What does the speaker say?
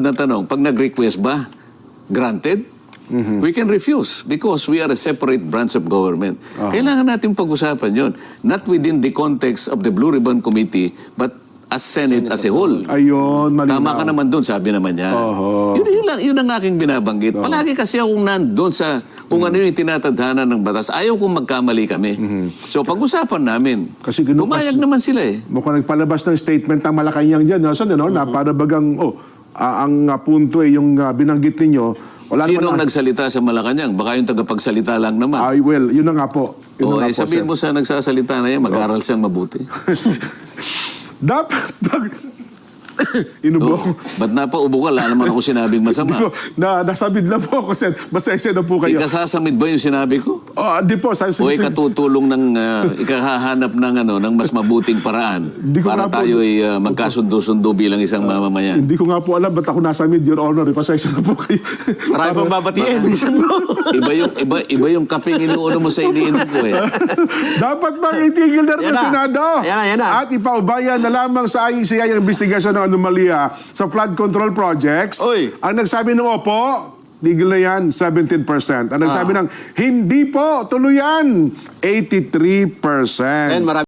na tanong, pag nag-request ba, granted? We can refuse because we are a separate branch of government. Kailangan natin pag-usapan yun. Not within the context of the Blue Ribbon Committee, but as Senate as a whole. Ayun, malinaw. Tama ka naman doon, sabi naman niya. Yun ang aking binabanggit. Palagi kasi akong nandun sa kung ano yung tinatadhana ng batas. Ayaw kong magkamali kami. So pag-usapan namin, Kasi pumayag naman sila eh. Mukhang nagpalabas ng statement ang Malacanang dyan, Nelson, na para bagang, ang punto yung binanggit ninyo, wala Sino ang naman nagsalita sa Malacanang? Baka yung tagapagsalita lang naman. well, yun na nga po. Yun na nga po, Sabihin sir. mo sa nagsasalita na yan, mag-aral siyang mabuti. Dapat pag... Inubo ko. Ba't napaubo ka? Wala naman ako sinabing masama. Nasabid lang po ako, sir. Masaya na po kayo. Ikasasamid ba yung sinabi ko? Di po. O ikatutulong ng, ikahahanap ng mas mabuting paraan para tayo ay magkasundo-sundo bilang isang mamamayan. Hindi ko nga po alam ba't ako nasamid, Your Honor. Pasaya na po kayo. Marami pang babatiin. Iba yung kaping inuuno mo sa iniinom ko eh. Dapat bang itigil na rin ng Senado? Yan na. At ipaubayan na lamang sa ICI ang investigasyon ng anomalya sa flood control projects. Oy. Ang nagsabi ng opo, tigil na yan, 17%. Ang nagsabi ng hindi po, tuluyan, 83%. Sen, marami